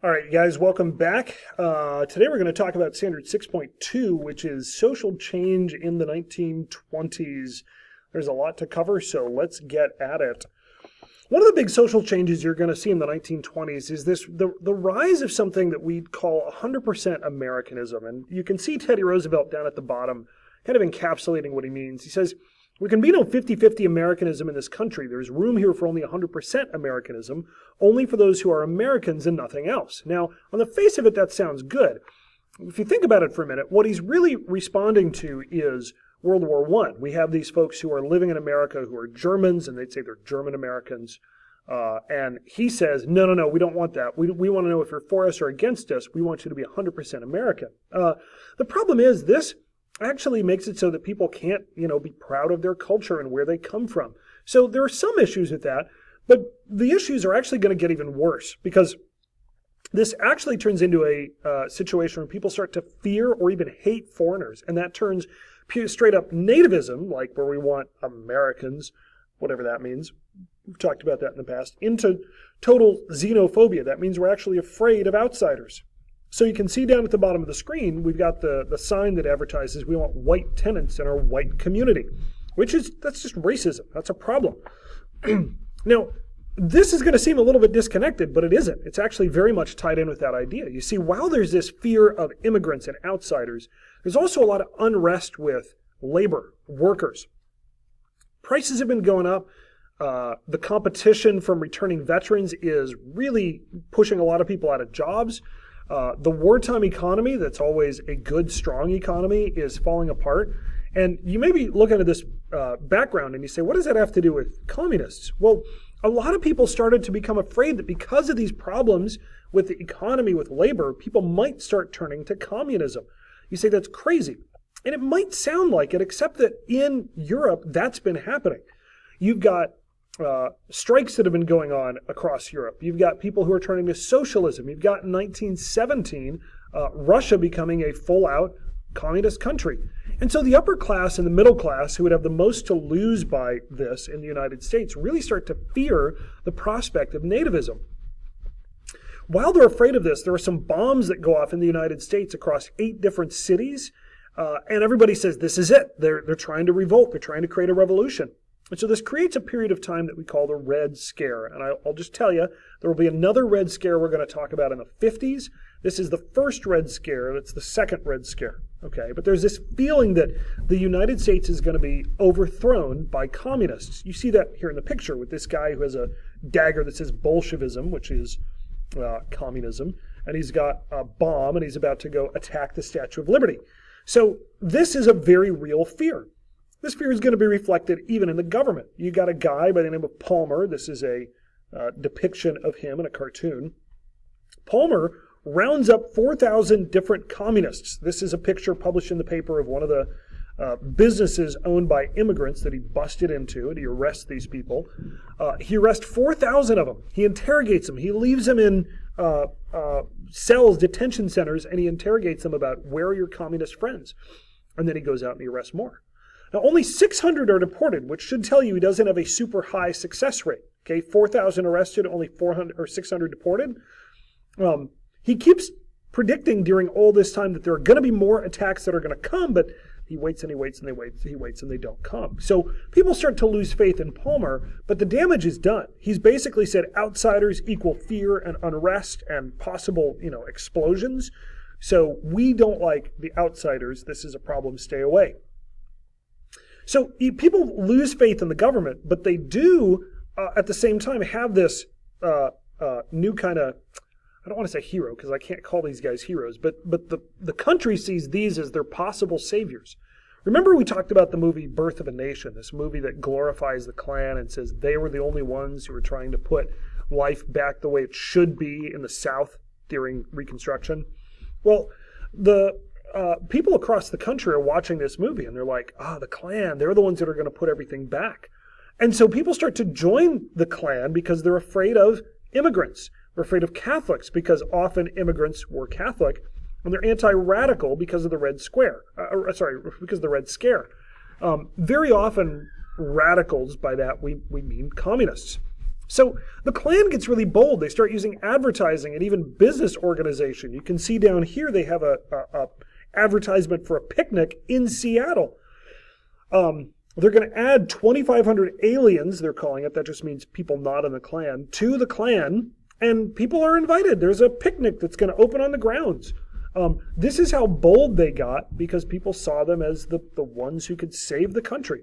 All right, guys, welcome back. Today we're going to talk about Standard 6.2, which is social change in the 1920s. There's a lot to cover, so let's get at it. One of the big social changes you're going to see in the 1920s is the rise of something that we call 100% Americanism. And you can see Teddy Roosevelt down at the bottom kind of encapsulating what he means. He says, "We can be no 50-50 Americanism in this country. There's room here for only 100% Americanism, only for those who are Americans and nothing else." Now, on the face of it, that sounds good. If you think about it for a minute, what he's really responding to is World War I. We have these folks who are living in America who are Germans, and they'd say they're German Americans. And he says, no, we don't want that. We want to know if you're for us or against us. We want you to be 100% American. The problem is this actually makes it so that people can't, be proud of their culture and where they come from. So there are some issues with that, but the issues are actually going to get even worse because this actually turns into a situation where people start to fear or even hate foreigners, and that turns straight up nativism, like where we want Americans, whatever that means. We've talked about that in the past, into total xenophobia. That means we're actually afraid of outsiders. So you can see down at the bottom of the screen, we've got the sign that advertises we want white tenants in our white community, that's just racism. That's a problem. Now, this is going to seem a little bit disconnected, but it isn't. It's actually very much tied in with that idea. You see, while there's this fear of immigrants and outsiders, there's also a lot of unrest with labor, workers. Prices have been going up. The competition from returning veterans is really pushing a lot of people out of jobs. The wartime economy, that's always a good, strong economy, is falling apart. And you may be looking at this background and you say, what does that have to do with communists? Well, a lot of people started to become afraid that because of these problems with the economy, with labor, people might start turning to communism. You say that's crazy. And it might sound like it, except that in Europe, that's been happening. You've got strikes that have been going on across Europe. You've got people who are turning to socialism. You've got in 1917, Russia becoming a full-out communist country. And so the upper class and the middle class, who would have the most to lose by this in the United States, really start to fear the prospect of nativism. While they're afraid of this, there are some bombs that go off in the United States across 8 different cities, and everybody says, this is it. They're trying to revolt. They're trying to create a revolution. And so this creates a period of time that we call the Red Scare. And I'll just tell you, there will be another Red Scare we're going to talk about in the 50s. This is the first Red Scare. That's the second Red Scare. Okay, but there's this feeling that the United States is going to be overthrown by communists. You see that here in the picture with this guy who has a dagger that says Bolshevism, which is communism. And he's got a bomb and he's about to go attack the Statue of Liberty. So this is a very real fear. This fear is going to be reflected even in the government. You got a guy by the name of Palmer. This is a depiction of him in a cartoon. Palmer rounds up 4,000 different communists. This is a picture published in the paper of one of the businesses owned by immigrants that he busted into, and he arrests these people. He arrests 4,000 of them. He interrogates them. He leaves them in cells, detention centers, and he interrogates them about where are your communist friends. And then he goes out and he arrests more. Now, only 600 are deported, which should tell you he doesn't have a super high success rate. Okay, 4,000 arrested, only 400 or 600 deported. He keeps predicting during all this time that there are going to be more attacks that are going to come, but he waits and he waits and he waits and they don't come. So people start to lose faith in Palmer, but the damage is done. He's basically said outsiders equal fear and unrest and possible, explosions. So we don't like the outsiders. This is a problem. Stay away. So people lose faith in the government, but they do at the same time have this new kind of, I don't want to say hero because I can't call these guys heroes, but the country sees these as their possible saviors. Remember we talked about the movie Birth of a Nation, this movie that glorifies the Klan and says they were the only ones who were trying to put life back the way it should be in the South during Reconstruction. Well, the people across the country are watching this movie and they're like, the Klan, they're the ones that are going to put everything back. And so people start to join the Klan because they're afraid of immigrants. They're afraid of Catholics because often immigrants were Catholic. And they're anti-radical because of the Red Scare. Because of the Red Scare. Very often radicals, by that we mean communists. So the Klan gets really bold. They start using advertising and even business organization. You can see down here they have a advertisement for a picnic in Seattle. They're going to add 2,500 aliens, they're calling it, that just means people not in the Klan, to the Klan, and people are invited. There's a picnic that's going to open on the grounds. This is how bold they got because people saw them as the ones who could save the country.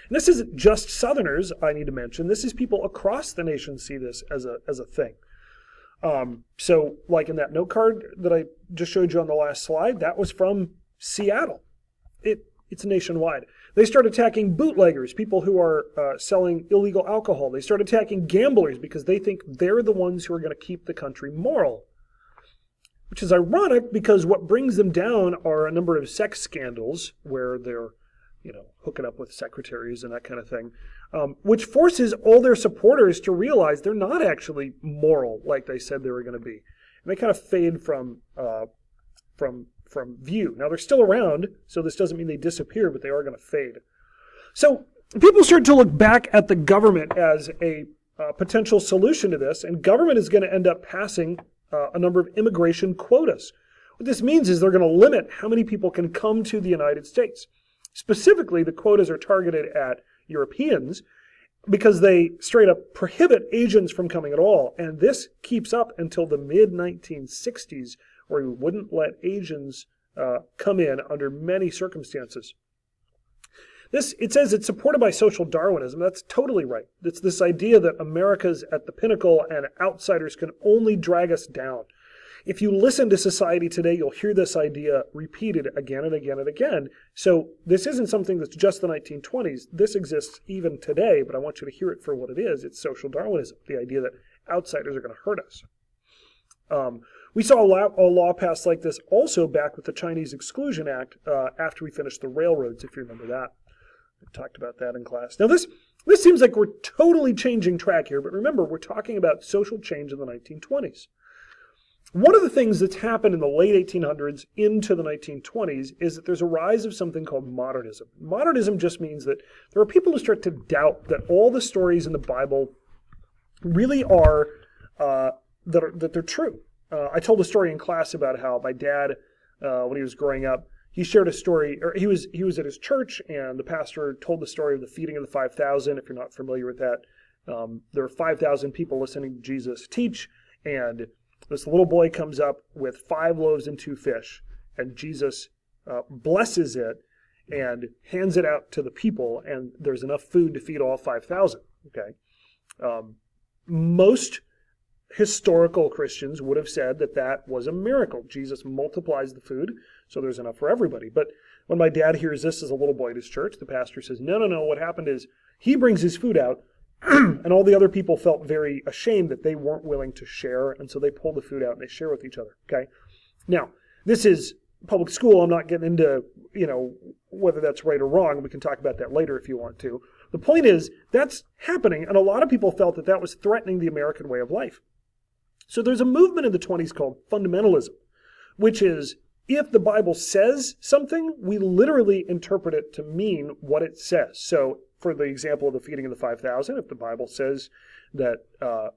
And this isn't just Southerners, I need to mention. This is people across the nation see this as a thing. So like in that note card that I just showed you on the last slide, that was from Seattle. It's nationwide. They start attacking bootleggers, people who are selling illegal alcohol. They start attacking gamblers because they think they're the ones who are going to keep the country moral. Which is ironic because what brings them down are a number of sex scandals where they're, hooking up with secretaries and that kind of thing, which forces all their supporters to realize they're not actually moral like they said they were going to be. And they kind of fade from view. Now they're still around, so this doesn't mean they disappear, but they are going to fade. So people start to look back at the government as a potential solution to this, and government is going to end up passing a number of immigration quotas. What this means is they're going to limit how many people can come to the United States. Specifically, the quotas are targeted at Europeans because they straight up prohibit Asians from coming at all. And this keeps up until the mid-1960s, where we wouldn't let Asians come in under many circumstances. It says it's supported by social Darwinism. That's totally right. It's this idea that America's at the pinnacle and outsiders can only drag us down. If you listen to society today, you'll hear this idea repeated again and again and again. So this isn't something that's just the 1920s. This exists even today, but I want you to hear it for what it is. It's social Darwinism, the idea that outsiders are going to hurt us. We saw a law passed like this also back with the Chinese Exclusion Act after we finished the railroads, if you remember that. We talked about that in class. Now this seems like we're totally changing track here, but remember, we're talking about social change in the 1920s. One of the things that's happened in the late 1800s into the 1920s is that there's a rise of something called modernism. Modernism just means that there are people who start to doubt that all the stories in the Bible really are, that they're true. I told a story in class about how my dad, when he was growing up, he shared a story, or he was at his church, and the pastor told the story of the feeding of the 5,000. If you're not familiar with that, there are 5,000 people listening to Jesus teach, and this little boy comes up with 5 loaves and 2 fish, and Jesus blesses it and hands it out to the people, and there's enough food to feed all 5,000. Okay, most historical Christians would have said that was a miracle. Jesus multiplies the food, so there's enough for everybody. But when my dad hears this as a little boy at his church, the pastor says, no, what happened is he brings his food out, and all the other people felt very ashamed that they weren't willing to share, and so they pull the food out and they share with each other. Okay, now this is public school. I'm not getting into whether that's right or wrong. We can talk about that later if you want to. The point is that's happening, and a lot of people felt that was threatening the American way of life. So there's a movement in the 20s called fundamentalism, which is if the Bible says something, we literally interpret it to mean what it says. So for the example of the feeding of the 5,000, if the Bible says that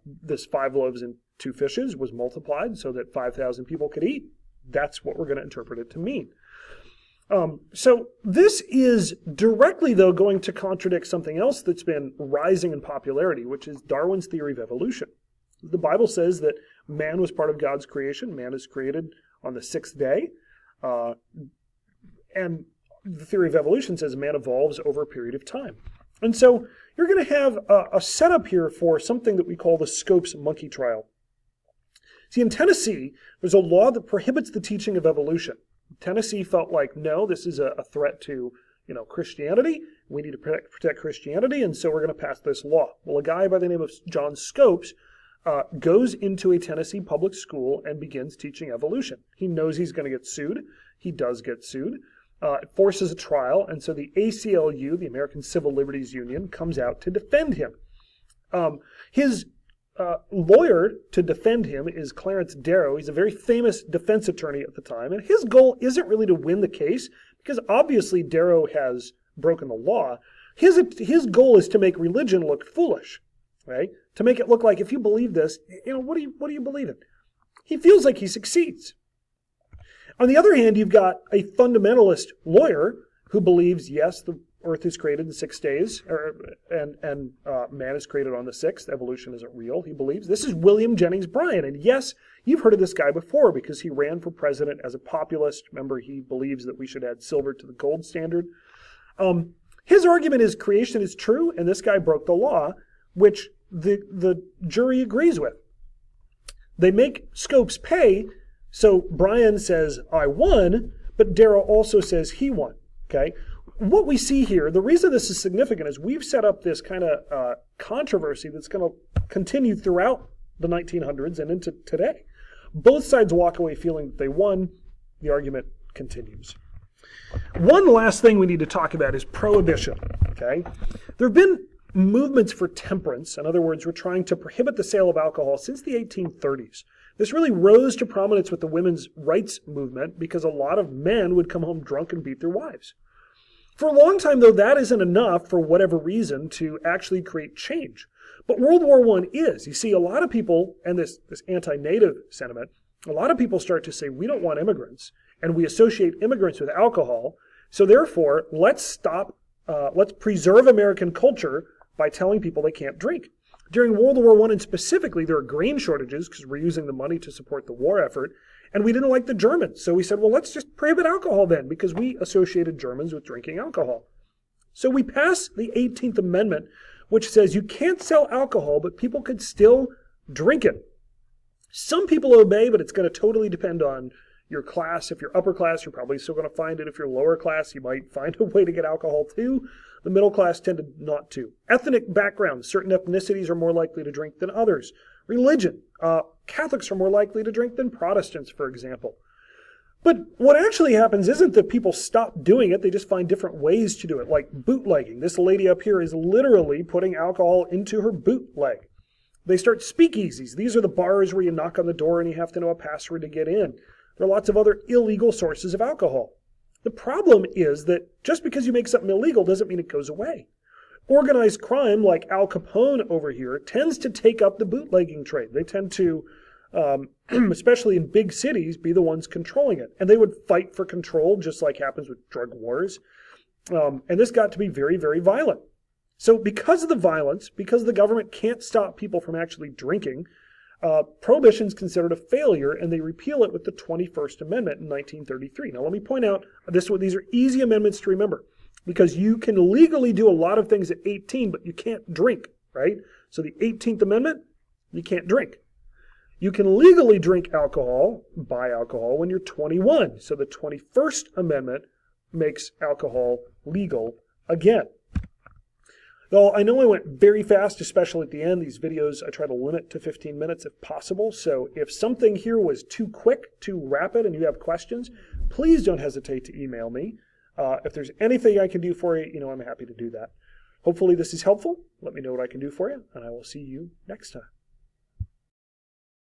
this 5 loaves and 2 fishes was multiplied so that 5,000 people could eat, that's what we're going to interpret it to mean. So this is directly, though, going to contradict something else that's been rising in popularity, which is Darwin's theory of evolution. The Bible says that man was part of God's creation. Man is created on the 6th day. And the theory of evolution says man evolves over a period of time. And so you're going to have a setup here for something that we call the Scopes monkey trial. See, in Tennessee, there's a law that prohibits the teaching of evolution. Tennessee felt like, no, this is a threat to Christianity. We need to protect Christianity, and so we're going to pass this law. Well, a guy by the name of John Scopes goes into a Tennessee public school and begins teaching evolution. He knows he's going to get sued. He does get sued. It forces a trial, and so the ACLU, the American Civil Liberties Union, comes out to defend him. His lawyer to defend him is Clarence Darrow. He's a very famous defense attorney at the time, and his goal isn't really to win the case, because obviously Darrow has broken the law. His goal is to make religion look foolish. right? To make it look like if you believe this, what do you believe in? He feels like he succeeds. On the other hand, you've got a fundamentalist lawyer who believes, yes, the earth is created in 6 days, and man is created on the 6th. Evolution isn't real, he believes. This is William Jennings Bryan. And yes, you've heard of this guy before because he ran for president as a populist. Remember, he believes that we should add silver to the gold standard. His argument is creation is true, and this guy broke the law, which the jury agrees with. They make Scopes pay, so Bryan says, I won, but Darrow also says he won, okay? What we see here, the reason this is significant is we've set up this kind of controversy that's going to continue throughout the 1900s and into today. Both sides walk away feeling that they won. The argument continues. One last thing we need to talk about is prohibition, okay? There have been movements for temperance. In other words, we're trying to prohibit the sale of alcohol since the 1830s. This really rose to prominence with the women's rights movement because a lot of men would come home drunk and beat their wives. For a long time, though, that isn't enough for whatever reason to actually create change. But World War I is. You see, a lot of people, and this anti-native sentiment, a lot of people start to say, we don't want immigrants, and we associate immigrants with alcohol, so therefore, let's preserve American culture by telling people they can't drink. During World War I, and specifically, there are grain shortages because we're using the money to support the war effort, and we didn't like the Germans. So we said, well, let's just prohibit alcohol then, because we associated Germans with drinking alcohol. So we passed the 18th Amendment, which says you can't sell alcohol, but people could still drink it. Some people obey, but it's going to totally depend on your class. If you're upper class, you're probably still going to find it. If you're lower class, you might find a way to get alcohol too. The middle class tended not to. Ethnic backgrounds. Certain ethnicities are more likely to drink than others. Religion. Catholics are more likely to drink than Protestants, for example. But what actually happens isn't that people stop doing it. They just find different ways to do it, like bootlegging. This lady up here is literally putting alcohol into her bootleg. They start speakeasies. These are the bars where you knock on the door and you have to know a password to get in. There are lots of other illegal sources of alcohol. The problem is that just because you make something illegal doesn't mean it goes away. Organized crime, like Al Capone over here, tends to take up the bootlegging trade. They tend to, especially in big cities, be the ones controlling it. And they would fight for control, just like happens with drug wars. And this got to be very, very violent. So because of the violence, because the government can't stop people from actually drinking, prohibition is considered a failure, and they repeal it with the 21st Amendment in 1933. Now, let me point out, these are easy amendments to remember, because you can legally do a lot of things at 18, but you can't drink, right? So the 18th Amendment, you can't drink. You can legally drink alcohol, buy alcohol, when you're 21. So the 21st Amendment makes alcohol legal again. Though I know I went very fast, especially at the end. These videos I try to limit to 15 minutes if possible. So if something here was too quick, too rapid, and you have questions, please don't hesitate to email me. If there's anything I can do for you, I'm happy to do that. Hopefully this is helpful. Let me know what I can do for you, and I will see you next time.